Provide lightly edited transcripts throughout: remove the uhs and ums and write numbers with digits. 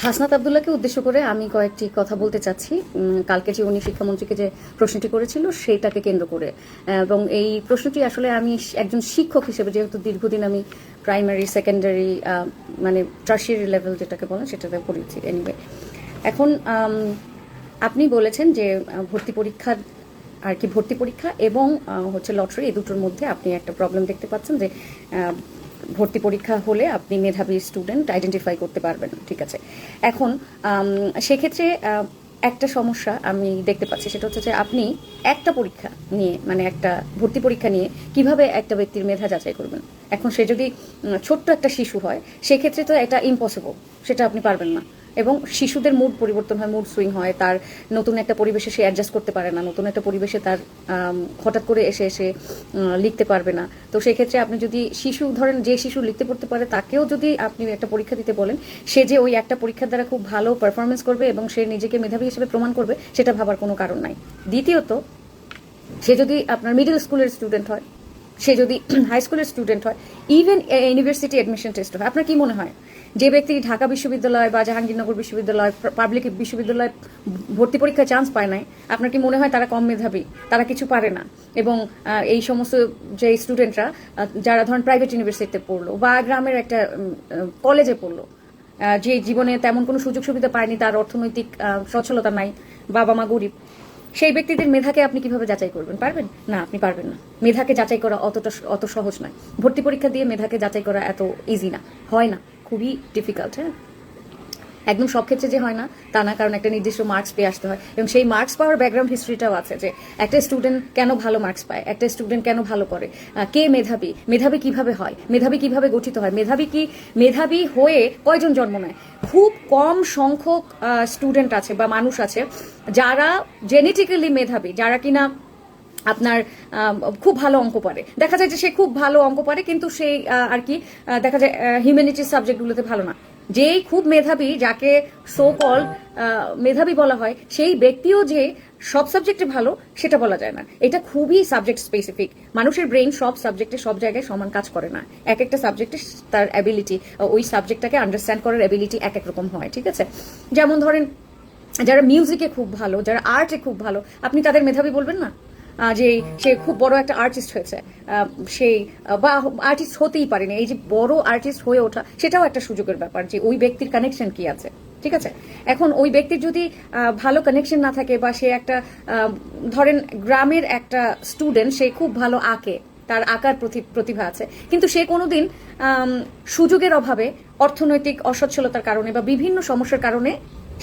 হাসনাত আবদুল্লাহকে উদ্দেশ্য করে আমি কয়েকটি কথা বলতে চাচ্ছি। কালকে যে উনি শিক্ষামন্ত্রীকে যে প্রশ্নটি করেছিল সেইটাকে কেন্দ্র করে, এবং এই প্রশ্নটি আসলে আমি একজন শিক্ষক হিসেবে, যেহেতু দীর্ঘদিন আমি প্রাইমারি সেকেন্ডারি মানে টার্সিয়ারি লেভেল যেটাকে বলেন সেটাতে পড়েছি। এনিওয়ে, এখন আপনি বলেছেন যে ভর্তি পরীক্ষা আর কি, ভর্তি পরীক্ষা এবং হচ্ছে লটারি, এই দুটোর মধ্যে আপনি একটা প্রবলেম দেখতে পাচ্ছেন যে ভর্তি পরীক্ষা হলে আপনি মেধাবী স্টুডেন্ট আইডেন্টিফাই করতে পারবেন। ঠিক আছে, এখন সেক্ষেত্রে একটা সমস্যা আমি দেখতে পাচ্ছি, সেটা হচ্ছে যে আপনি একটা পরীক্ষা নিয়ে, মানে একটা ভর্তি পরীক্ষা নিয়ে কিভাবে একটা ব্যক্তির মেধা যাচাই করবেন। এখন সে যদি ছোট্ট একটা শিশু হয়, সেক্ষেত্রে তো এটা ইম্পসিবল, সেটা আপনি পারবেন না। এবং শিশুদের মুড পরিবর্তন হয়, মুড সুইং হয়, তার নতুন একটা পরিবেশে সে অ্যাডজাস্ট করতে পারে না, নতুন একটা পরিবেশে তার হঠাৎ করে এসে এসে লিখতে পারবে না। তো সেই ক্ষেত্রে আপনি যদি শিশু ধরেন, যে শিশু লিখতে পড়তে পারে তাকেও যদি আপনি একটা পরীক্ষা দিতে বলেন, সে যে ওই একটা পরীক্ষার দ্বারা খুব ভালো পারফরমেন্স করবে এবং সে নিজেকে মেধাবী হিসেবে প্রমাণ করবে, সেটা ভাবার কোনো কারণ নাই। দ্বিতীয়ত, সে যদি আপনার মিডল স্কুলের স্টুডেন্ট হয়, সে যদি হাই স্কুলের স্টুডেন্ট হয়, ইভেন ইউনিভার্সিটি অ্যাডমিশন টেস্ট হয়, আপনার কি মনে হয় যে ব্যক্তি ঢাকা বিশ্ববিদ্যালয় বা জাহাঙ্গীরনগর বিশ্ববিদ্যালয়, পাবলিক বিশ্ববিদ্যালয় ভর্তি পরীক্ষায় চান্স পায় নাই, আপনার কি মনে হয় তারা কম মেধাবী, তারা কিছু পারে না? এবং এই সমস্ত যে স্টুডেন্টরা যারা ধরেন প্রাইভেট ইউনিভার্সিটিতে পড়লো বা গ্রামের একটা কলেজে পড়লো, যে জীবনে তেমন কোনো সুযোগ সুবিধা পায়নি, তার অর্থনৈতিক সচ্ছলতা নাই, বাবা মা গরিব, সেই ব্যক্তিদের মেধাকে আপনি কিভাবে যাচাই করবেন? পারবেন না, আপনি পারবেন না। মেধাকে যাচাই করা অত সহজ নয়। ভর্তি পরীক্ষা দিয়ে মেধাকে যাচাই করা এত ইজি না, হয় না, খুবই ডিফিকাল্ট। হ্যাঁ, একদম সব ক্ষেত্রে যে হয় না তা না, কারণ একটা নির্দিষ্ট মার্কস পেয়ে আসতে হয়, এবং সেই মার্কস পাওয়ার ব্যাকগ্রাউন্ড হিস্ট্রিটাও আছে, যে একটা স্টুডেন্ট কেন ভালো মার্কস পায়, একটা স্টুডেন্ট কেন ভালো করে, কে মেধাবী, মেধাবী কিভাবে হয়, মেধাবী কিভাবে গঠিত হয়, মেধাবী হয়ে কয়জন জন্ম নেয়। খুব কম সংখ্যক স্টুডেন্ট আছে বা মানুষ আছে যারা জেনেটিক্যালি মেধাবী, যারা কিনা আপনার খুব ভালো অঙ্ক পারে। দেখা যায় যে সে খুব ভালো অঙ্ক পারে, কিন্তু সেই আর কি দেখা যায় হিউম্যানিটিস সাবজেক্টগুলোতে ভালো না। যেই খুব মেধাবী, যাকে সো কল মেধাবী বলা হয়, সেই ব্যক্তিও যে সব সাবজেক্টে ভালো সেটা বলা যায় না। এটা খুবই সাবজেক্ট স্পেসিফিক। মানুষের ব্রেইন সব সাবজেক্টে সব জায়গায় সমান কাজ করে না। এক একটা সাবজেক্টে তার অ্যাবিলিটি, ওই সাবজেক্টটাকে আন্ডারস্ট্যান্ড করার অ্যাবিলিটি এক এক রকম হয়। ঠিক আছে, যেমন ধরেন যারা মিউজিকে খুব ভালো, যারা আর্টে খুব ভালো, আপনি তাদের মেধাবী বলবেন না? যে সে খুব বড় একটা আর্টিস্ট হয়েছে, সেই বা আর্টিস্ট হতেই পারেনি, এই যে বড় আর্টিস্ট হয়ে ওঠা, সেটাও একটা সুযোগের ব্যাপার, যে ওই ব্যক্তির কানেকশন কি আছে। ঠিক আছে, এখন ওই ব্যক্তির যদি ভালো কানেকশন না থাকে, বা সে একটা ধরেন গ্রামের একটা স্টুডেন্ট, সে খুব ভালো আঁকে, তার আঁকার প্রতিভা আছে, কিন্তু সে কোনোদিন সুযোগের অভাবে, অর্থনৈতিক অসচ্ছলতার কারণে বা বিভিন্ন সমস্যার কারণে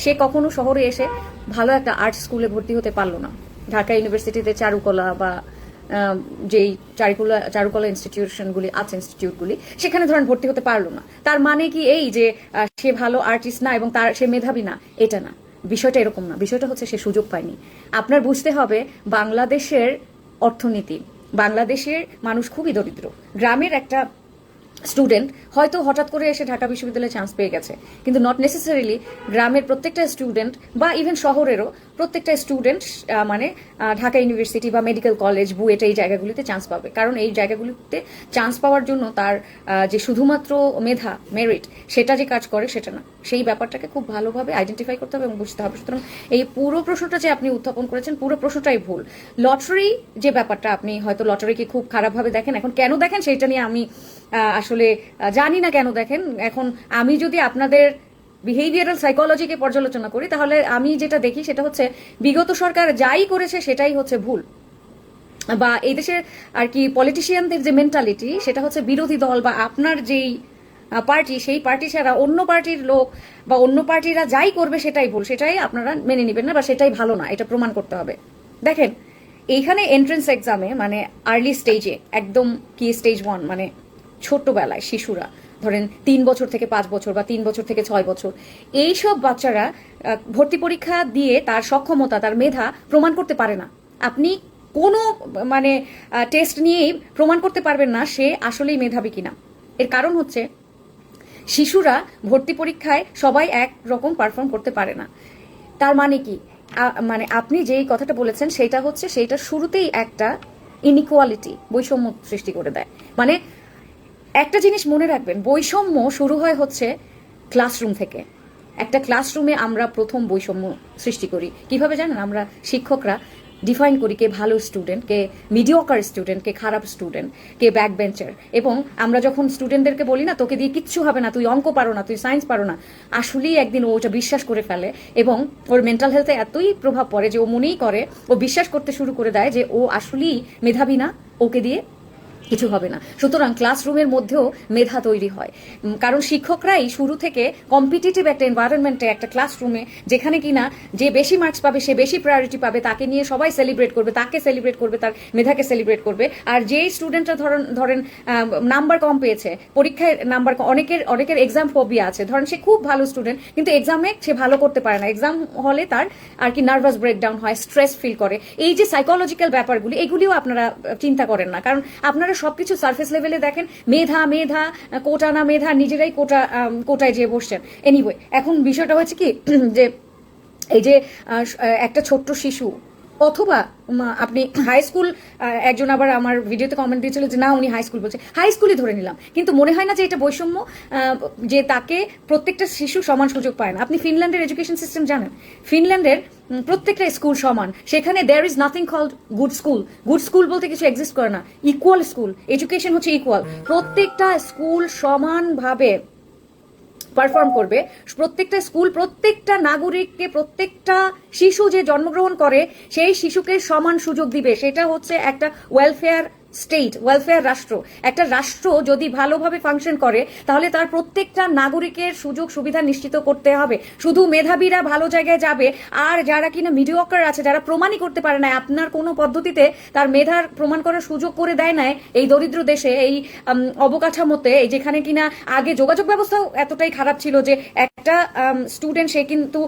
সে কখনো শহরে এসে ভালো একটা আর্ট স্কুলে ভর্তি হতে পারলো না। ঢাকা ইউনিভার্সিটিতে চারুকলা বা যেই চারুকলা ইনস্টিটিউশনগুলি আছে, ইনস্টিটিউটগুলি, সেখানে ধরেন ভর্তি হতে পারলো না। তার মানে কি এই যে সে ভালো আর্টিস্ট না এবং সে মেধাবী না? এটা না, বিষয়টা এরকম না। বিষয়টা হচ্ছে সে সুযোগ পায়নি। আপনার বুঝতে হবে বাংলাদেশের অর্থনীতি, বাংলাদেশের মানুষ খুবই দরিদ্র। গ্রামের একটা স্টুডেন্ট হয়তো হঠাৎ করে এসে ঢাকা বিশ্ববিদ্যালয়ে চান্স পেয়ে গেছে, কিন্তু নট নেসেসারিলি গ্রামের প্রত্যেকটা স্টুডেন্ট বা ইভেন শহরেরও প্রত্যেকটা স্টুডেন্ট মানে ঢাকা ইউনিভার্সিটি বা মেডিকেল কলেজ, বুয়েট, এই জায়গাগুলিতে চান্স পাবে। কারণ এই জায়গাগুলিতে চান্স পাওয়ার জন্য তার যে শুধুমাত্র মেধা, মেরিট, সেটা যে কাজ করে সেটা না। সেই ব্যাপারটাকে খুব ভালোভাবে আইডেন্টিফাই করতে হবে এবং বুঝতে হবে। সুতরাং এই পুরো প্রশ্নটা যে আপনি উত্থাপন করেছেন, পুরো প্রশ্নটাই ভুল। লটারি যে ব্যাপারটা, আপনি হয়তো লটারিকে খুব খারাপভাবে দেখেন। এখন কেন দেখেন সেইটা নিয়ে আমি আসলে জানি না কেন দেখেন। এখন আমি যদি আপনাদের বিহেভিয়ারাল সাইকোলজিকে পর্যালোচনা করি, তাহলে আমি যেটা দেখি সেটা হচ্ছে বিগত সরকার যাই করেছে সেটাই হচ্ছে ভুল, বা এই দেশের আর কি পলিটিশিয়ানদের যে মেন্টালিটি, সেটা হচ্ছে বিরোধী দল বা আপনার যেই পার্টি, সেই পার্টি ছাড়া অন্য পার্টির লোক বা অন্য পার্টিরা যাই করবে সেটাই ভুল, সেটাই আপনারা মেনে নেবেন না বা সেটাই ভালো না, এটা প্রমাণ করতে হবে। দেখেন, এইখানে এন্ট্রেন্স এক্সামে মানে আর্লি স্টেজে, একদম কি স্টেজ 1, মানে ছোট্টবেলায় শিশুরা, ধরেন 3 বছর থেকে 5 বছর বা 3 বছর থেকে 6 বছর, এইসব বাচ্চারা ভর্তি পরীক্ষা দিয়ে তার সক্ষমতা, তার মেধা প্রমাণ করতে পারে না। আপনি কোনো মানে টেস্ট নিয়েই প্রমাণ করতে পারবেন না সে আসলেই মেধাবী কিনা। এর কারণ হচ্ছে শিশুরা ভর্তি পরীক্ষায় সবাই এক রকম পারফর্ম করতে পারে না। তার মানে কি, মানে আপনি যেই কথাটা বলেছেন সেটা হচ্ছে, সেইটা শুরুতেই একটা ইনইকুয়ালিটি, বৈষম্য সৃষ্টি করে দেয়। মানে একটা জিনিস মনে রাখবেন, বৈষম্য শুরু হয় হচ্ছে ক্লাসরুম থেকে। একটা ক্লাসরুমে আমরা প্রথম বৈষম্য সৃষ্টি করি কিভাবে জানেন? আমরা শিক্ষকরা ডিফাইন করি কে ভালো স্টুডেন্ট, কে মিডিওকার স্টুডেন্ট, কে খারাপ স্টুডেন্ট, কে ব্যাক বেঞ্চার। এবং আমরা যখন স্টুডেন্টদেরকে বলি না তোকে দিয়ে কিচ্ছু হবে না, তুই অঙ্ক পারো না, তুই সায়েন্স পারো না, আসলেই একদিন ও ওটা বিশ্বাস করে ফেলে এবং ওর মেন্টাল হেলথে এতই প্রভাব পড়ে যে ও মনেই করে, ও বিশ্বাস করতে শুরু করে দেয় যে ও আসলেই মেধাবী না, ওকে দিয়ে কিছু হবে না। সুতরাং ক্লাসরুমের মধ্যেও মেধা তৈরি হয়, কারণ শিক্ষকরাই শুরু থেকে কম্পিটিটিভ একটা এনভায়রনমেন্টে, একটা ক্লাসরুমে যেখানে কিনা যে বেশি মার্কস পাবে সে বেশি প্রায়োরিটি পাবে, তাকে নিয়ে সবাই সেলিব্রেট করবে, তাকে সেলিব্রেট করবে, তার মেধাকে সেলিব্রেট করবে। আর যেই স্টুডেন্টরা ধরেন নাম্বার কম পেয়েছে, পরীক্ষায় নাম্বার, অনেকের এক্সাম ফোবিয়া আছে, ধরেন সে খুব ভালো স্টুডেন্ট কিন্তু এক্সামে সে ভালো করতে পারে না, এক্সাম হলে তার আর কি নার্ভাস ব্রেকডাউন হয়, স্ট্রেস ফিল করে। এই যে সাইকোলজিক্যাল ব্যাপারগুলি, এগুলিও আপনারা চিন্তা করেন না, কারণ আপনারা সবকিছু সারফেস লেভেলে দেখেন, মেধা মেধা, কোটা না মেধা, নিজেরাই কোটায় যেয়ে বসছেন। এনিওয়ে, এখন বিষয়টা হচ্ছে কি যে এই যে একটা ছোট্ট শিশু অথবা আপনি হাই স্কুল, একজন আবার আমার ভিডিওতে কমেন্ট দিয়েছিল যে না উনি হাই স্কুল বলছে, হাই স্কুলই ধরে নিলাম, কিন্তু মনে হয় না যে এটা বৈষম্য, যে তাকে প্রত্যেকটা শিশু সমান সুযোগ পায় না। আপনি ফিনল্যান্ডের এডুকেশন সিস্টেম জানেন? ফিনল্যান্ডের প্রত্যেকটা স্কুল সমান, সেখানে there is nothing called good school. Good school বলতে কিছু এক্সিস্ট করে না, ইকুয়াল স্কুল, এডুকেশন হচ্ছে ইকুয়াল। প্রত্যেকটা স্কুল সমানভাবে পারফর্ম করবে, প্রত্যেকটা স্কুল, প্রত্যেকটা নাগরিককে, প্রত্যেকটা শিশু যে জন্মগ্রহণ করে সেই শিশুকে সমান সুযোগ দিবে। সেটা হচ্ছে একটা ওয়েলফেয়ার স্টেট, ওয়েলফেয়ার রাষ্ট্র। একটা রাষ্ট্র যদি ভালোভাবে ফাংশন করে তাহলে তার প্রত্যেকটা নাগরিকের সুযোগ সুবিধা নিশ্চিত করতে হবে। শুধু মেধাবীরা ভালো জায়গায় যাবে, আর যারা কিনা মিডিওকার আছে, যারা প্রমাণই করতে পারে না, আপনার কোনো পদ্ধতিতে তার মেধার প্রমাণ করার সুযোগ করে দেয় না এই দরিদ্র দেশে, এই অবকাঠামোতে, এই যেখানে কিনা আগে যোগাযোগ ব্যবস্থাও এতটাই খারাপ ছিল যে একটা স্টুডেন্ট সে কিন্তু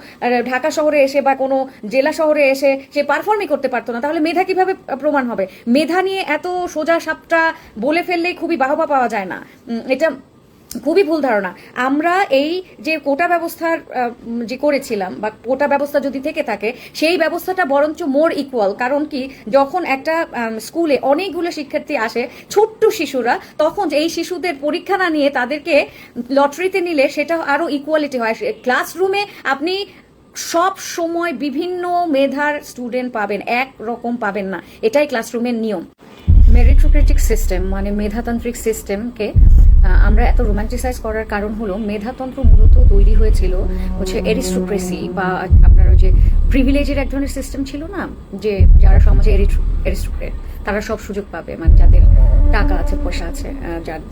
ঢাকা শহরে এসে বা কোনো জেলা শহরে এসে সে পারফর্মই করতে পারতো না, তাহলে মেধা কিভাবে প্রমাণ হবে? মেধা নিয়ে এত সোজা সাপটা বলে ফেললেই খুবই বাহবা পাওয়া যায় না, এটা খুবই ভুল ধারণা। আমরা এই যে কোটা ব্যবস্থার যে করেছিলাম, বা কোটা ব্যবস্থা যদি থেকে থাকে, সেই ব্যবস্থাটা বরঞ্চ মোর ইকুয়াল। কারণ কি, যখন একটা স্কুলে অনেকগুলো শিক্ষার্থী আসে, ছোট্ট শিশুরা, তখন এই শিশুদের পরীক্ষা না নিয়ে তাদেরকে লটারিতে নিলে সেটা আরো ইকুয়ালিটি হয়। ক্লাসরুমে আপনি সব সময় বিভিন্ন মেধার স্টুডেন্ট পাবেন, এক রকম পাবেন না, এটাই ক্লাসরুমের নিয়ম। মেরিটোক্রেটিক সিস্টেম মানে মেধাতান্ত্রিক সিস্টেমকে আমরা এত রোমান্টিসাইজ করার কারণ হলো, মেধাতন্ত্র মূলত তৈরি হয়েছিল হচ্ছে এরিস্টোক্রেসি বা আপনার ওই যে প্রিভিলেজের এক ধরনের সিস্টেম ছিল না, যে যারা সমাজে এরিস্টোক্রেট তারা সব সুযোগ পাবে, মানে যাদের টাকা আছে, পয়সা আছে,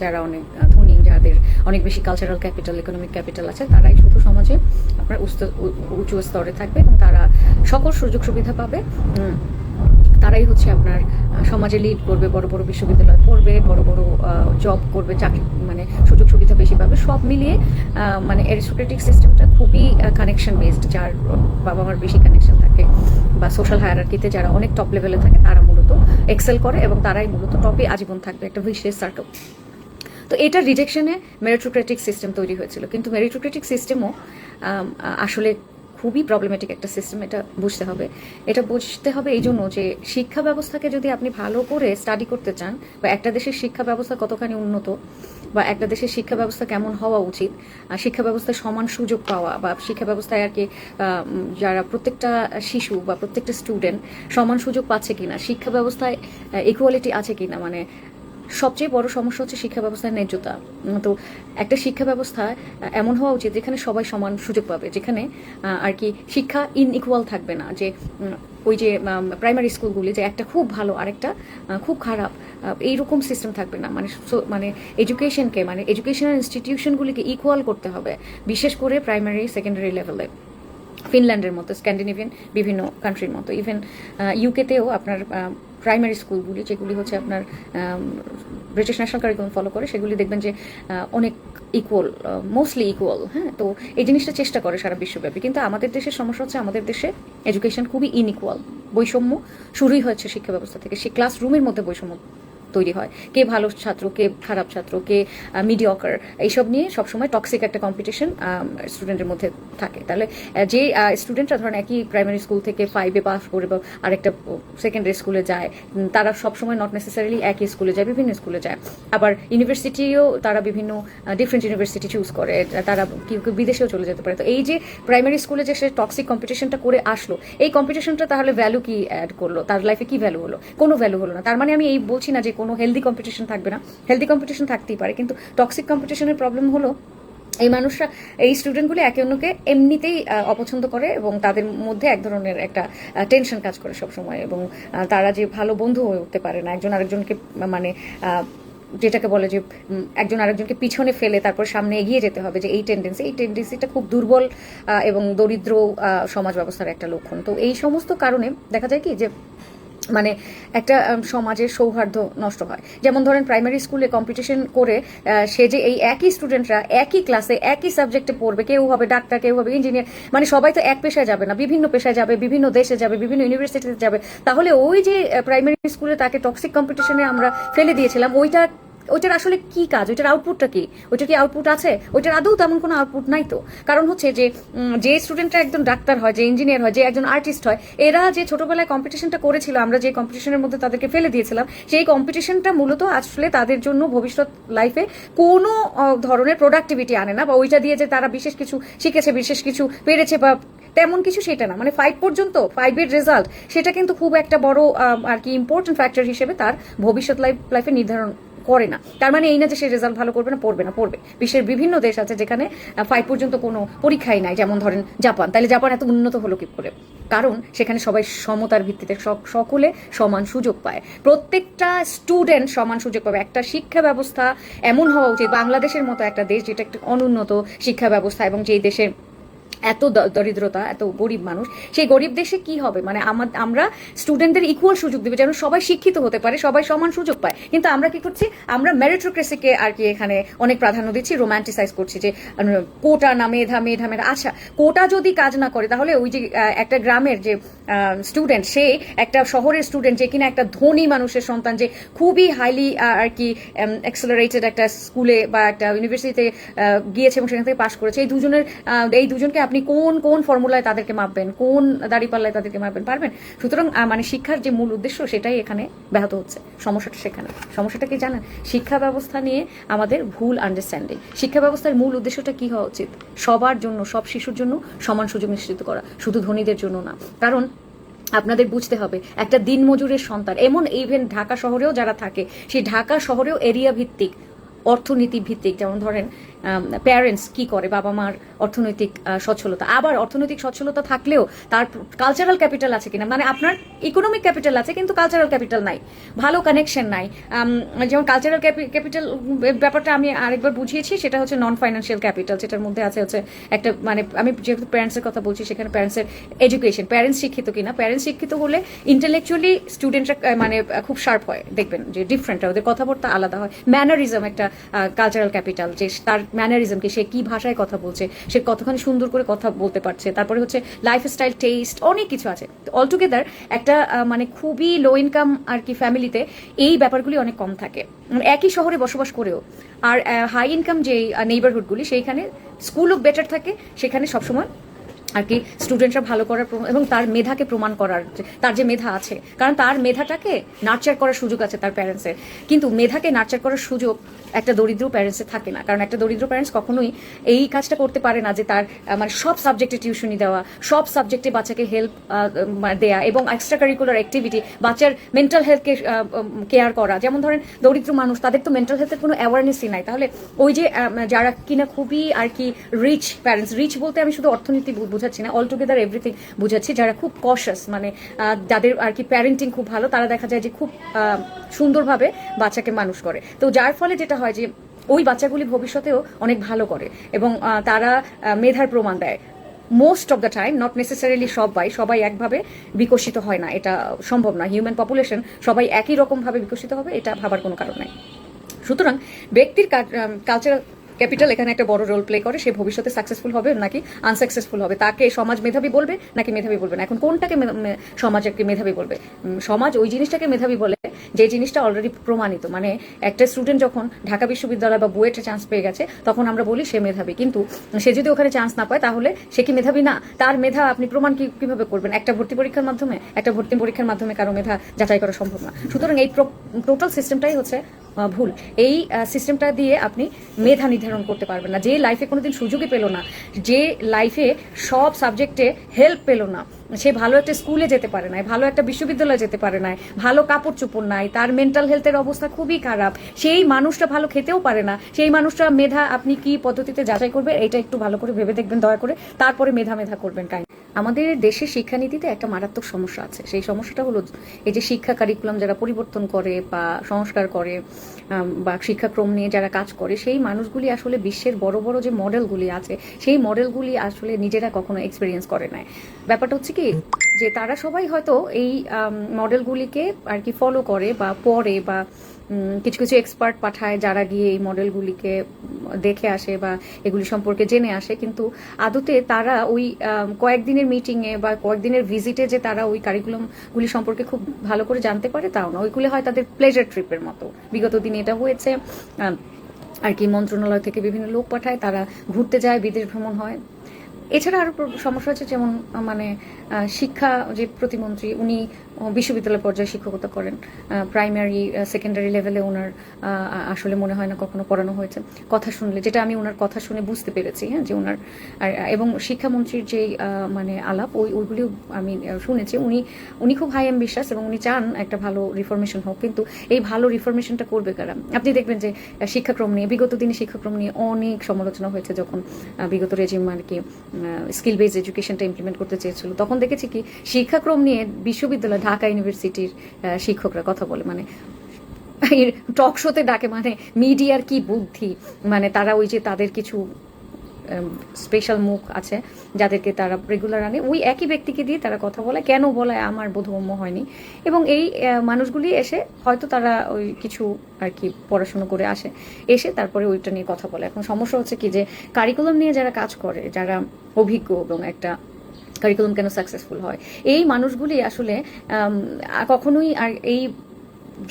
যারা অনেক ধনী, যাদের অনেক বেশি কালচারাল ক্যাপিটাল, ইকোনমিক ক্যাপিটাল আছে, তারাই শুধু সমাজে আপনার উঁচু স্তরে থাকবে এবং তারা সকল সুযোগ সুবিধা পাবে। তারাই হচ্ছে আপনার সমাজে লিড করবে, বড় বড় বিশ্ববিদ্যালয় পড়বে, বড় বড় জব করবে, চাকরি মানে সুযোগ সুবিধা বেশি পাবে। সব মিলিয়ে মানে অ্যারিস্টোক্রেটিক সিস্টেমটা খুবই কানেকশন বেসড, যার বাবা মার বেশি কানেকশন থাকে বা সোশ্যাল হায়ারার্কিতে যারা অনেক টপ লেভেলে থাকে তারা মূলত এক্সেল করে এবং তারাই মূলত টপে আজীবন থাকবে, একটা ভিশিয়াস সার্কেল। তো এটা রিজেকশনে মেরিটোক্রেটিক সিস্টেম তৈরি হয়েছিল, কিন্তু মেরিটোক্রেটিক সিস্টেমও আসলে খুবই প্রবলেমেটিক একটা সিস্টেম। এটা বুঝতে হবে এই জন্য যে শিক্ষা ব্যবস্থাকে যদি আপনি ভালো করে স্টাডি করতে চান, বা একটা দেশের শিক্ষা ব্যবস্থা কতখানি উন্নত, বা একটা দেশের শিক্ষা ব্যবস্থা কেমন হওয়া উচিত, শিক্ষা ব্যবস্থায় সমান সুযোগ পাওয়া, বা শিক্ষা ব্যবস্থায় আর কি যারা প্রত্যেকটা শিশু বা প্রত্যেকটা স্টুডেন্ট সমান সুযোগ পাচ্ছে কিনা, শিক্ষা ব্যবস্থায় ইকুয়ালিটি আছে কিনা, মানে সবচেয়ে বড় সমস্যা হচ্ছে শিক্ষা ব্যবস্থার ন্যায্যতা। তো একটা শিক্ষা ব্যবস্থা এমন হওয়া উচিত যেখানে সবাই সমান সুযোগ পাবে, যেখানে আর কি শিক্ষা ইনইকুয়াল থাকবে না, যে ওই যে প্রাইমারি স্কুলগুলি যে একটা খুব ভালো আরেকটা খুব খারাপ, এইরকম সিস্টেম থাকবে না। মানে এডুকেশনকে, মানে এডুকেশনাল ইনস্টিটিউশনগুলিকে ইকুয়াল করতে হবে, বিশেষ করে প্রাইমারি সেকেন্ডারি লেভেলে। ফিনল্যান্ডের মতো, স্ক্যান্ডিনেভিয়ান বিভিন্ন কান্ট্রির মতো, ইভেন ইউকেতেও আপনার প্রাইমারি স্কুলগুলি যেগুলি হচ্ছে আপনার ব্রিটিশ ন্যাশনাল কারিকুলাম ফলো করে, সেগুলি দেখবেন যে অনেক ইকুয়াল, মোস্টলি ইকুয়াল। হ্যাঁ, তো এই জিনিসটা চেষ্টা করে সারা বিশ্বব্যাপী। কিন্তু আমাদের দেশের সমস্যা হচ্ছে আমাদের দেশে এডুকেশন খুবই ইনইকুয়াল। বৈষম্য শুরুই হয়েছে শিক্ষা ব্যবস্থা থেকে, সে ক্লাসরুমের মধ্যে বৈষম্য তৈরি হয়, কে ভালো ছাত্র, কে খারাপ ছাত্র, কে মিডিয়কার, এইসব নিয়ে সবসময় টক্সিক একটা কম্পিটিশন স্টুডেন্টের মধ্যে থাকে। তাহলে যে স্টুডেন্টরা ধরেন একই প্রাইমারি স্কুল থেকে 5-এ পাস করে বা আরেকটা সেকেন্ডারি স্কুলে যায়, তারা সবসময় নট নেসেসারিলি একই স্কুলে যায়, বিভিন্ন স্কুলে যায়। আবার ইউনিভার্সিটিও তারা বিভিন্ন ডিফারেন্ট ইউনিভার্সিটি চুজ করে, তারা কেউ কেউ বিদেশেও চলে যেতে পারে। তো এই যে প্রাইমারি স্কুলে যে সে টক্সিক কম্পিটিশনটা করে আসলো, এই কম্পিটিশনটা তাহলে ভ্যালু কি অ্যাড করলো, তার লাইফে কি ভ্যালু হলো? কোনো ভ্যালু হলো না। তার মানে আমি এই বলছি না যে কোনো হেলদি কম্পিটিশন থাকবে না, হেলদি কম্পিটিশন থাকতেই পারে, কিন্তু টক্সিক কম্পিটিশনের প্রবলেম হলো এই মানুষরা, এই স্টুডেন্টগুলি একে অন্যকে এমনিতেই অপছন্দ করে এবং তাদের মধ্যে এক ধরনের একটা টেনশন কাজ করে সবসময়, এবং তারা যে ভালো বন্ধু হয়ে উঠতে পারে না, একজন আরেকজনকে মানে যেটাকে বলে যে একজন আরেকজনকে পিছনে ফেলে তারপর সামনে এগিয়ে যেতে হবে, যে এই টেন্ডেন্সিটা খুব দুর্বল এবং দরিদ্র সমাজ ব্যবস্থার একটা লক্ষণ। তো এই সমস্ত কারণে দেখা যায় কি যে মানে একটা সমাজের সৌহার্দ্য নষ্ট হয়। যেমন ধরেন প্রাইমারি স্কুলে কম্পিটিশন করে সে যে এই একই স্টুডেন্টরা একই ক্লাসে একই সাবজেক্টে পড়বে, কেউ হবে ডাক্তার, কেউ হবে ইঞ্জিনিয়ার, মানে সবাই তো এক পেশায় যাবে না, বিভিন্ন পেশায় যাবে, বিভিন্ন দেশে যাবে, বিভিন্ন ইউনিভার্সিটিতে যাবে। তাহলে ওই যে প্রাইমারি স্কুলে তাকে টক্সিক কম্পিটিশনে আমরা ফেলে দিয়েছিলাম, ওইটার আসলে কি কাজ, ওইটার আউটপুটটা কি, ওইটার কি আউটপুট আছে? ওইটার আদৌ তেমন কোনো আউটপুট নাই। তো কারণ হচ্ছে যে স্টুডেন্টরা একজন ডাক্তার হয়, যে ইঞ্জিনিয়ার হয়, যে একজন আর্টিস্ট হয়, এরা যে ছোটবেলায় কম্পিটিশনটা করেছিল, আমরা যে কম্পিটিশনের মধ্যে তাদেরকে ফেলে দিয়েছিলাম, সেই কম্পিটিশনটা মূলত আসলে তাদের জন্য ভবিষ্যৎ লাইফে কোনো ধরনের প্রোডাক্টিভিটি আনে না, বা ওইটা দিয়ে যে তারা বিশেষ কিছু শিখেছে, বিশেষ কিছু পেরেছে বা তেমন কিছু সেটা না। মানে 5 পর্যন্ত 5-এর রেজাল্ট সেটা কিন্তু খুব একটা বড় আর কি ইম্পর্টেন্ট ফ্যাক্টর হিসেবে তার ভবিষ্যৎ লাইফে নির্ধারণ করে না। তার মানে এই না যে সে রেজাল্ট ভালো করবে না, পড়বে। বিশ্বের বিভিন্ন দেশ আছে যেখানে 5 পর্যন্ত কোনো পরীক্ষাই নাই, যেমন ধরেন জাপান। তাহলে জাপান এত উন্নত হলো কি করে? কারণ সেখানে সবাই সমতার ভিত্তিতে সকলে সমান সুযোগ পায়, প্রত্যেকটা স্টুডেন্ট সমান সুযোগ পাবে। একটা শিক্ষা ব্যবস্থা এমন হওয়া উচিত, বাংলাদেশের মতো একটা দেশ যেটা একটা অনুন্নত শিক্ষা ব্যবস্থা এবং যেই দেশে এত দরিদ্রতা, এত গরিব মানুষ, সেই গরিব দেশে কি হবে? মানে আমরা স্টুডেন্টদের ইকুয়াল সুযোগ দেবে, যেন সবাই শিক্ষিত হতে পারে, সবাই সমান সুযোগ পায়। কিন্তু আমরা কি করছি? আমরা মেরিটোক্রেসিকে আর কি এখানে অনেক প্রাধান্য দিচ্ছি, রোম্যান্টিসাইজ করছি, যে কোটা না মেধা। আচ্ছা, কোটা যদি কাজ না করে, তাহলে ওই যে একটা গ্রামের যে স্টুডেন্ট, সে একটা শহরের স্টুডেন্ট যে কিনা একটা ধনী মানুষের সন্তান, যে খুবই হাইলি আর কি এক্সেলারেটেড একটা স্কুলে বা একটা ইউনিভার্সিটিতে গিয়েছে এবং সেখান থেকে পাশ করেছে, এই দুজনকে আপনি কোন ফর্মুলায় তাদেরকে মাপবেন, কোন দাঁড়িপাল্লায় তাদেরকে মাপবেন? পারবেন? সুতরাং মানে শিক্ষার যে মূল উদ্দেশ্য সেটাই এখানে ব্যাহত হচ্ছে। সমস্যাটা সেখানে। সমস্যাটা কি জানেন? শিক্ষা ব্যবস্থা নিয়ে আমাদের ভুল আন্ডারস্ট্যান্ডিং। শিক্ষা ব্যবস্থার মূল উদ্দেশ্যটা কি হওয়া উচিত? সবার জন্য, সব শিশুর জন্য সমান সুযোগ নিশ্চিত করা, শুধু ধনীদের জন্য না। কারণ আপনাদের বুঝতে হবে, একটা দিনমজুরের সন্তান, এমন ইভেন ঢাকা শহরেও যারা থাকে, সেই ঢাকা শহরেও এরিয়া ভিত্তিক, অর্থনীতি ভিত্তিক, যেমন ধরেন প্যারেন্টস কি করে, বাবা মার অর্থনৈতিক সচ্ছলতা, আবার অর্থনৈতিক সচ্ছলতা থাকলেও তার কালচারাল ক্যাপিটাল আছে কিনা, মানে আপনার ইকোনমিক ক্যাপিটাল আছে কিন্তু কালচারাল ক্যাপিটাল নাই, ভালো কানেকশন নাই। যেমন কালচারাল ক্যাপিটাল ব্যাপারটা আমি আরেকবার বুঝিয়েছি, সেটা হচ্ছে নন ফাইন্যান্সিয়াল ক্যাপিটাল, যেটার মধ্যে আছে হচ্ছে একটা, মানে আমি যেহেতু প্যারেন্টসের কথা বলছি, সেখানে প্যারেন্টসের এডুকেশন, প্যারেন্টস শিক্ষিত কিনা, প্যারেন্টস শিক্ষিত হলে ইন্টেলেকচুয়ালি স্টুডেন্টরা মানে খুব শার্প হয়, দেখবেন যে ডিফারেন্ট, ওদের কথাবার্তা আলাদা হয়। ম্যানারিজম একটা কালচারাল ক্যাপিটাল, যে তার ম্যানারিজমকে, সে কি ভাষায় কথা বলছে, সে কতখানি সুন্দর করে কথা বলতে পারছে, তারপরে হচ্ছে লাইফস্টাইল, টেস্ট, অনেক কিছু আছে। অলটুগেদার একটা মানে খুবই লো ইনকাম আর কি ফ্যামিলিতে এই ব্যাপারগুলি অনেক কম থাকে, একই শহরে বসবাস করেও। আর হাই ইনকাম যে নেইবারহুডগুলি, সেইখানে স্কুলও বেটার থাকে, সেখানে সবসময় আর কি স্টুডেন্টরা ভালো করার এবং তার মেধাকে প্রমাণ করার, তার যে মেধা আছে, কারণ তার মেধাটাকে নার্চার করার সুযোগ আছে তার প্যারেন্টসের। কিন্তু মেধাকে নার্চার করার সুযোগ একটা দরিদ্র প্যারেন্টসের থাকে না, কারণ একটা দরিদ্র প্যারেন্টস কখনোই এই কাজটা করতে পারে না, যে তার মানে সব সাবজেক্টে টিউশনি দেওয়া, সব সাবজেক্টে বাচ্চাকে হেল্প দেয়া এবং এক্সট্রা কারিকুলার অ্যাক্টিভিটি, বাচ্চার মেন্টাল হেলথকে কেয়ার করা। যেমন ধরেন দরিদ্র মানুষ, তাদের তো মেন্টাল হেলথের কোনো অ্যাওয়ারনেসই নাই। তাহলে ওই যে যারা কিনা খুবই আর কি রিচ প্যারেন্টস, রিচ বলতে আমি শুধু অর্থনীতি বুঝাচ্ছি না, অলটুগেদার এভরিথিং বুঝাচ্ছি, যারা খুব কশাস, মানে যাদের আর কি প্যারেন্টিং খুব ভালো, তারা দেখা যায় যে খুব সুন্দরভাবে বাচ্চাকে মানুষ করে। তো যার ফলে যেটা হয় যে ওই বাচ্চাগুলি ভবিষ্যতেও অনেক ভালো করে এবং তারা মেধার প্রমাণ দেয়। Most of the time, not necessarily সবাই একভাবে বিকশিত হয় না, এটা সম্ভব না। হিউম্যান পপুলেশন সবাই একই রকমভাবে বিকশিত হবে, এটা ভাবার কোনো কারণ নাই। সুতরাং ব্যক্তির কালচারাল ক্যাপিটাল এখানে একটা বড় রোল প্লে করে। সে ভবিষ্যতে সাকসেসফুল হবে নাকি আনসাকসেসফুল হবে, তাকে সমাজ মেধাবী বলবে নাকি মেধাবী বলবে না। এখন কোনটাকে সমাজকে মেধাবী বলবে? সমাজ ওই জিনিসটাকে মেধাবী বলে যে জিনিসটা অলরেডি প্রমাণিত, মানে একটা স্টুডেন্ট যখন ঢাকা বিশ্ববিদ্যালয় বা বুয়েটে চান্স পেয়ে গেছে তখন আমরা বলি সে মেধাবী, কিন্তু সে যদি ওখানে চান্স না পায় তাহলে সে কি মেধাবী না? তার মেধা আপনি প্রমাণ কিভাবে করবেন? একটা ভর্তি পরীক্ষার মাধ্যমে কারো মেধা যাচাই করা সম্ভব না। সুতরাং এই টোটাল সিস্টেমটাই হচ্ছে ভুল। এই সিস্টেমটা দিয়ে আপনি মেধা নির্ধারণ করতে পারবেন না। যে লাইফে কোনোদিন সুযোগই পেল না, যে লাইফে সব সাবজেক্টে হেল্প পেল না, সে ভালো একটা স্কুলে যেতে পারে নাই, ভালো একটা বিশ্ববিদ্যালয়ে যেতে পারে নাই, ভালো কাপড় চোপড় নাই, তার মেন্টাল হেলথের অবস্থা খুবই খারাপ, সেই মানুষটা ভালো খেতেও পারে না, সেই মানুষটা মেধা আপনি কি পদ্ধতিতে যাচাই করবে এটা একটু ভালো করে ভেবে দেখবেন দয়া করে, তারপরে মেধা করবেন। আমাদের দেশের শিক্ষানীতিতে একটা মারাত্মক সমস্যা আছে। সেই সমস্যাটা হলো এই যে শিক্ষা কারিকুলাম যারা পরিবর্তন করে বা সংস্কার করে বা শিক্ষাক্রম নিয়ে যারা কাজ করে, সেই মানুষগুলি আসলে বিশ্বের বড় বড় যে মডেলগুলি আছে সেই মডেলগুলি আসলে নিজেরা কখনো এক্সপিরিয়েন্স করে নাই। ব্যাপারটা হচ্ছে কি যে তারা সবাই হয়তো এই মডেলগুলিকে আর কি ফলো করে বা পড়ে বা কিছু কিছু এক্সপার্ট পাঠায় যারা গিয়ে এই মডেলগুলিকে দেখে আসে বা এগুলি সম্পর্কে জেনে আসে, কিন্তু আদতে তারা ওই কয়েকদিনের মিটিংয়ে বা কয়েকদিনের ভিজিটে যে তারা ওই কারিকুলামগুলি সম্পর্কে খুব ভালো করে জানতে পারে তাও না। ওইগুলি হয় তাদের প্লেজার ট্রিপের মতো। বিগত দিনে এটা হয়েছে আর কি, মন্ত্রণালয় থেকে বিভিন্ন লোক পাঠায়, তারা ঘুরতে যায়, বিদেশ ভ্রমণ হয়। এছাড়া আরো সমস্যা আছে, যেমন মানে শিক্ষা যে প্রতিমন্ত্রী উনি বিশ্ববিদ্যালয় পর্যায়ে শিক্ষকতা করেন, প্রাইমারি সেকেন্ডারি লেভেলে ওনার আসলে মনে হয় না কখনো পড়ানো হয়েছে। কথা শুনলে, যেটা আমি ওনার কথা শুনে বুঝতে পেরেছি, হ্যাঁ, যে ওনার এবং শিক্ষামন্ত্রীর যে মানে আলাপ ওইগুলিও আমি শুনেছি। উনি খুব হাই অ্যাম্বিশাস এবং উনি চান একটা ভালো রিফরমেশন হোক, কিন্তু এই ভালো রিফরমেশনটা করবে কারা? আপনি দেখবেন যে শিক্ষাক্রম নিয়ে, বিগত দিনে শিক্ষাক্রম নিয়ে অনেক সমালোচনা হয়েছে যখন বিগত রেজিম আর কি স্কিল বেসড এডুকেশনটা ইমপ্লিমেন্ট করতে চেয়েছিল, তখন দেখেছি কি শিক্ষাক্রম নিয়ে বিশ্ববিদ্যালয় ঢাকা ইউনিভার্সিটির শিক্ষকরা কথা বলে, মানে টক শোতে ডাকে, মানে মিডিয়ার কি বুদ্ধি, মানে তারা ওই যে তাদের কিছু স্পেশাল মুখ আছে যাদেরকে তারা রেগুলার আনে, ওই একই ব্যক্তিকে দিয়ে তারা কথা বলে। কেন বলায় আমার বোধগম্য হয়নি। এবং এই মানুষগুলি এসে হয়তো তারা ওই কিছু আর কি পড়াশুনো করে আসে, এসে তারপরে ওইটা নিয়ে কথা বলে। এখন সমস্যা হচ্ছে কি যে কারিকুলাম নিয়ে যারা কাজ করে, যারা অভিজ্ঞ এবং একটা কারিকুলাম কেন সাকসেসফুল হয়, এই মানুষগুলি আসলে কখনোই আর এই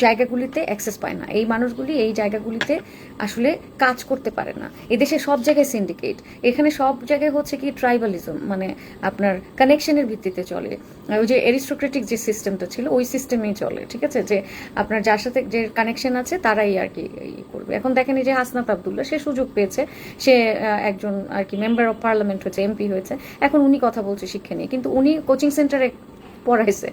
জায়গাগুলিতে অ্যাক্সেস পায় না। এই মানুষগুলি এই জায়গাগুলিতে আসলে কাজ করতে পারে না। এদেশে সব জায়গায় সিন্ডিকেট, এখানে সব জায়গায় হচ্ছে কি ট্রাইবালিজম, মানে আপনার কানেকশনের ভিত্তিতে চলে। ওই যে অ্যারিস্টোক্রেটিক যে সিস্টেমটা ছিল ওই সিস্টেমেই চলে, ঠিক আছে, যে আপনার যার সাথে যে কানেকশন আছে তারাই আর কি করবে। এখন দেখেন এই যে হাসনাত আবদুল্লাহ, সে সুযোগ পেয়েছে, সে একজন আর কি মেম্বার অফ পার্লামেন্ট হয়েছে, এমপি হয়েছে, এখন উনি কথা বলছে শিক্ষা নিয়ে, কিন্তু উনি কোচিং সেন্টারে পড়াইছে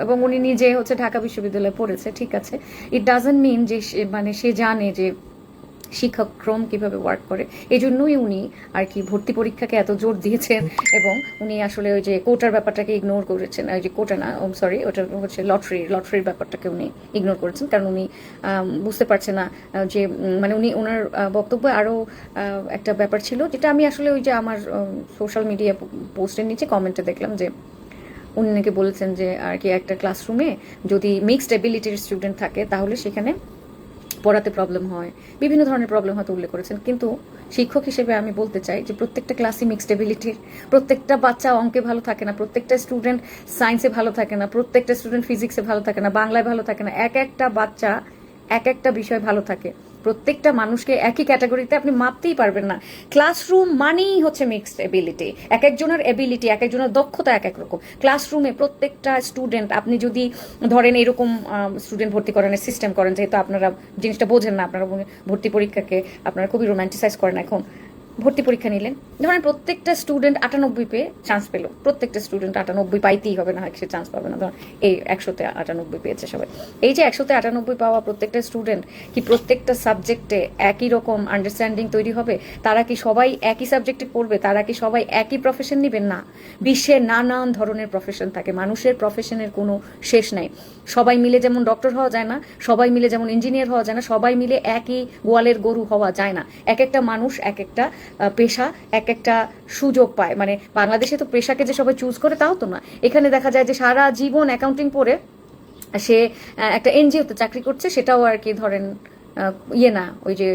এবং উনি নিজে হচ্ছে ঢাকা বিশ্ববিদ্যালয়ে পড়েছে, ঠিক আছে। ইট ডাজন্ট মিন যে মানে সে জানে যে শিক্ষাক্রম কিভাবে ওয়ার্ক করে। এই জন্যই উনি আর কি ভর্তি পরীক্ষাকে এত জোর দিয়েছেন এবং উনি আসলে ওই যে কোটার ব্যাপারটাকে ইগনোর করেছেন। ওই যে কোটা না, সরি, ওটা হচ্ছে লটারির ব্যাপারটাকে উনি ইগনোর করেছেন, কারণ উনি বুঝতে পারছে না যে মানে ওনার বক্তব্যে আরও একটা ব্যাপার ছিল, যেটা আমি আসলে ওই যে আমার সোশ্যাল মিডিয়া পোস্টের নিচে কমেন্টে দেখলাম, যে উনি নাকি বলেছেন যে আর কি একটা ক্লাসরুমে যদি মিক্সড এবিলিটির স্টুডেন্ট থাকে তাহলে সেখানে পড়াতে প্রবলেম হয়, বিভিন্ন ধরনের প্রবলেম হয়তো উল্লেখ করেছেন। কিন্তু শিক্ষক হিসেবে আমি বলতে চাই যে প্রত্যেকটা ক্লাসই মিক্সড এবিলিটির, প্রত্যেকটা বাচ্চা অঙ্কে ভালো থাকে না, প্রত্যেকটা স্টুডেন্ট সায়েন্সে ভালো থাকে না, প্রত্যেকটা স্টুডেন্ট ফিজিক্সে ভালো থাকে না, বাংলায় ভালো থাকে না, এক একটা বাচ্চা এক একটা বিষয় ভালো থাকে। প্রত্যেকটা মানুষকে একই ক্যাটাগরিতে আপনি মাপতেই পারবেন না। ক্লাসরুম মানেই হচ্ছে মিক্সড এবিলিটি, এক একজনের এবিলিটি, এক একজনের দক্ষতা এক এক রকম। ক্লাসরুমে প্রত্যেকটা স্টুডেন্ট, আপনি যদি ধরেন এরকম স্টুডেন্ট ভর্তি করানোর সিস্টেম করেন, যেহেতু আপনারা জিনিসটা বোঝেন না, আপনারা ভর্তি পরীক্ষাকে আপনারা খুবই রোম্যান্টিসাইজ করেন। এখন ভর্তি পরীক্ষা নিলেন, ধরেন প্রত্যেকটা স্টুডেন্ট 98 পেয়ে চান্স পেলো, প্রত্যেকটা স্টুডেন্ট 98 পাইতেই হবে, না হয় সে চান্স পাবে না। ধরুন এই 100তে 98 পেয়েছে সবাই, এই যে 100তে 98 পাওয়া প্রত্যেকটা স্টুডেন্ট কি প্রত্যেকটা সাবজেক্টে একই রকম আন্ডারস্ট্যান্ডিং তৈরি হবে? তারা কি সবাই একই সাবজেক্টে পড়বে? তারা কি সবাই একই প্রফেশন নেবেন? না, বিশ্বে নানান ধরনের প্রফেশন থাকে, মানুষের প্রফেশনের কোনো শেষ নাই। সবাই মিলে যেমন ডক্টর হওয়া যায় না, সবাই মিলে যেমন ইঞ্জিনিয়ার হওয়া যায় না, সবাই মিলে একই গোয়ালের গরু হওয়া যায় না। এক একটা মানুষ এক একটা পেশা এক একটা সুযোগ পায়। মানে বাংলাদেশে তো পেশাকে যে সবাই চুজ করে তাও তো না, এখানে দেখা যায় যে সারা জীবন অ্যাকাউন্টিং পড়ে সে একটা এনজিওতে চাকরি করছে, সেটাও আর কি ধরেন ইয়ে না, ওই যে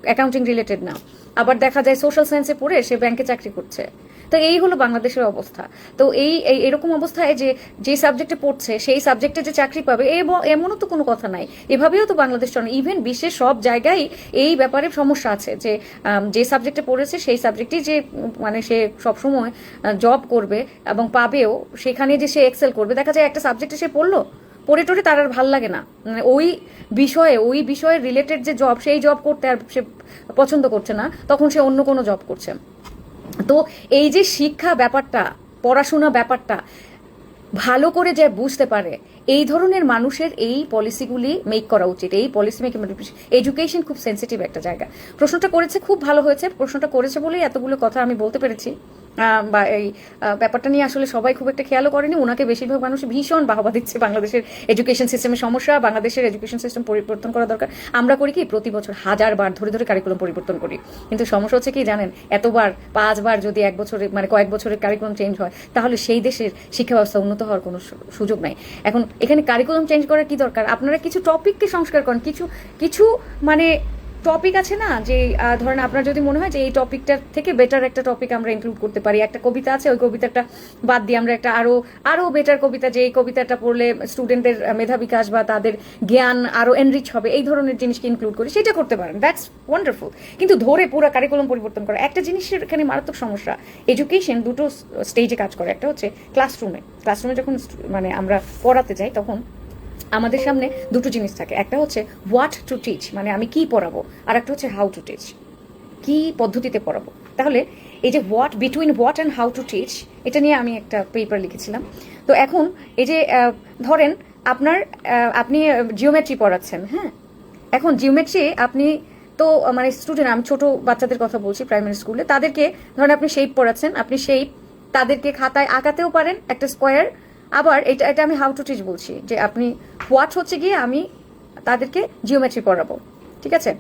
অ্যাকাউন্টিং রিলেটেড না। আবার দেখা যায় সোশ্যাল সায়েন্সে পড়ে সে ব্যাংকে চাকরি করছে। তো এই হলো বাংলাদেশের অবস্থা। তো এরকম অবস্থায় যে সাবজেক্টে পড়ছে সেই সাবজেক্টে যে চাকরি পাবে এমনও তো কোনো কথা নাই। এভাবেও তো বাংলাদেশ চলে, ইভেন বিশ্বের সব জায়গায় এই ব্যাপারে সমস্যা আছে যে সাবজেক্টে পড়েছে সেই সাবজেক্টই যে মানে সে সবসময় জব করবে এবং পাবেও, সেখানে যে সে এক্সেল করবে। দেখা যায় একটা সাবজেক্টে সে পড়ে টরে তার আর ভাল লাগে না, মানে ওই বিষয়ে রিলেটেড যে জব সেই জব করতে আর সে পছন্দ করছে না, তখন সে অন্য কোনো জব করছে। তো এই যে শিক্ষা ব্যাপারটা, পড়াশোনা ব্যাপারটা ভালো করে যে বুঝতে পারে, এই ধরনের মানুষের এই পলিসিগুলি মেক করা উচিত। এই পলিসি মেকিং, এডুকেশন খুব সেন্সিটিভ একটা জায়গা। প্রশ্নটা করেছে, খুব ভালো হয়েছে। প্রশ্নটা করেছে বলেই এতগুলো কথা আমি বলতে পেরেছি। বা এই ব্যাপারটা নিয়ে আসলে সবাই খুব একটা খেয়ালও করেনি। ওনাকে বেশিরভাগ মানুষ ভীষণ বাহবা দিচ্ছে। বাংলাদেশের এডুকেশন সিস্টেমের সমস্যা, বাংলাদেশের এডুকেশন সিস্টেম পরিবর্তন করা দরকার। আমরা করি কি, প্রতি বছর 1000 বার ধরে কারিকুলাম পরিবর্তন করি, কিন্তু সমস্যা হচ্ছে কি জানেন, এতবার 5 বার যদি এক বছরে মানে কয়েক বছরের কারিকুলাম চেঞ্জ হয়, তাহলে সেই দেশের শিক্ষা ব্যবস্থা উন্নত হওয়ার কোনো সুযোগ নাই। এখন এখানে কারিকুলাম চেঞ্জ করার কি দরকার? আপনারা কিছু টপিককে সংস্কার করেন, কিছু মানে টপিক আছে না, যে ধরেন আপনার যদি মনে হয় যে এই টপিকটার থেকে বেটার একটা টপিক আমরা ইনক্লুড করতে পারি। একটা কবিতা আছে, ওই কবিতাটা বাদ দিয়ে আমরা একটা আরো বেটার কবিতা, যে এই কবিতাটা পড়লে স্টুডেন্টদের মেধা বিকাশ বা তাদের জ্ঞান আরো এনরিচ হবে, এই ধরনের জিনিসকে ইনক্লুড করি, সেটা করতে পারেন। That's wonderful. কিন্তু ধরে পুরো কারিকুলাম পরিবর্তন করা একটা জিনিসের এখানে মারাত্মক সমস্যা। এডুকেশন দুটো স্টেজে কাজ করে। একটা হচ্ছে ক্লাসরুমে যখন মানে আমরা পড়াতে যাই, তখন আমাদের সামনে দুটো জিনিস থাকে। একটা হচ্ছে হোয়াট টু টিচ, মানে আমি কি পড়াবো, আর একটা হচ্ছে হাউ টু টিচ, কি পদ্ধতিতে পড়াবো। তাহলে এই যে between what and how to teach, এটা নিয়ে আমি একটা পেপার লিখেছিলাম। তো এখন এই যে ধরেন আপনি জিওমেট্রি পড়াচ্ছেন, হ্যাঁ, এখন জিওমেট্রি আপনি তো মানে স্টুডেন্ট, আমি ছোট বাচ্চাদের কথা বলছি, প্রাইমারি স্কুলে, তাদেরকে ধরেন আপনি শেপ পড়াচ্ছেন, আপনি শেপ তাদেরকে খাতায় আঁকাতেও পারেন একটা স্কোয়ার। আবার এটা আমি হাউ টু টিচ বলছি, যে আপনি হোয়াট হচ্ছে গিয়ে আমি তাদেরকে জিওমেট্রি পড়াবো, ঠিক আছে,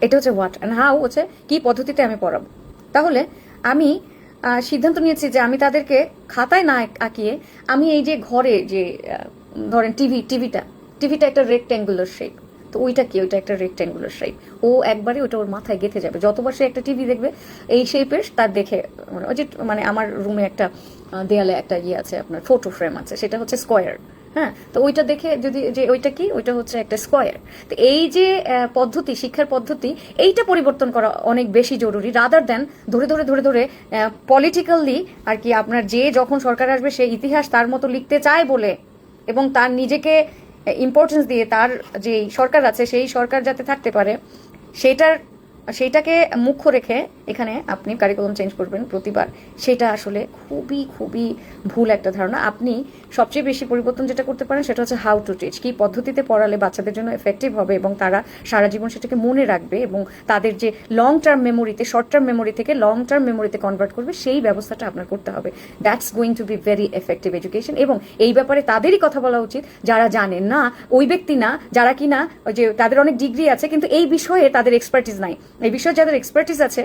এটা হচ্ছে হোয়াট, অ্যান্ড হাউ হচ্ছে কি পদ্ধতিতে আমি পড়াবো। তাহলে আমি সিদ্ধান্ত নিয়েছি যে আমি তাদেরকে খাতায় না আঁকিয়ে, আমি এই যে ঘরে যে ধরেন টিভিটা একটা রেক্ট্যাঙ্গুলার শেপ, তো ওইটা একটা রেক্ট্যাঙ্গুলার শেপ। ও একবারে ওটা ওর মাথায় গেঁথে যাবে, যতবার সে একটা টিভি দেখবে এই শেপের, তার দেখে ওই যে মানে আমার রুমে একটা দেয়ালে একটা আছে, আপনার ফটো ফ্রেম আছে, সেটা হচ্ছে স্কোয়ার, হ্যাঁ, তো ওইটা দেখে যদি যে ওইটা হচ্ছে একটা স্কোয়ার। তো এই যে পদ্ধতি, শিক্ষার পদ্ধতি, এইটা পরিবর্তন করা অনেক বেশি জরুরি, রাদার দেন ধরে পলিটিক্যালি আর কি, আপনার যখন সরকার আসবে সে ইতিহাস তার মতো লিখতে চায় বলে, এবং তার নিজেকে ইম্পর্টেন্স দিয়ে তার যে সরকার আছে সেই সরকার যাতে থাকতে পারে, সেইটাকে মুখ্য রেখে এখানে আপনি কারিকুলাম চেঞ্জ করবেন প্রতিবার, সেটা আসলে খুবই ভুল একটা ধারণা। আপনি সবচেয়ে বেশি পরিবর্তন যেটা করতে পারেন সেটা হচ্ছে হাউ টু টিচ, কি পদ্ধতিতে পড়ালে বাচ্চাদের জন্য এফেক্টিভ হবে এবং তারা সারা জীবন সেটাকে মনে রাখবে এবং তাদের যে লং টার্ম মেমোরিতে, শর্ট টার্ম মেমোরি থেকে লং টার্ম মেমোরিতে কনভার্ট করবে, সেই ব্যবস্থাটা আপনার করতে হবে। That's going to be very effective education. এবং এই ব্যাপারে তাদেরই কথা বলা উচিত যারা জানেন না, ওই ব্যক্তি না যারা কিনা যে তাদের অনেক ডিগ্রি আছে কিন্তু এই বিষয়ে তাদের এক্সপার্টিস নাই। এই বিষয়ে যাদের এক্সপার্টিস আছে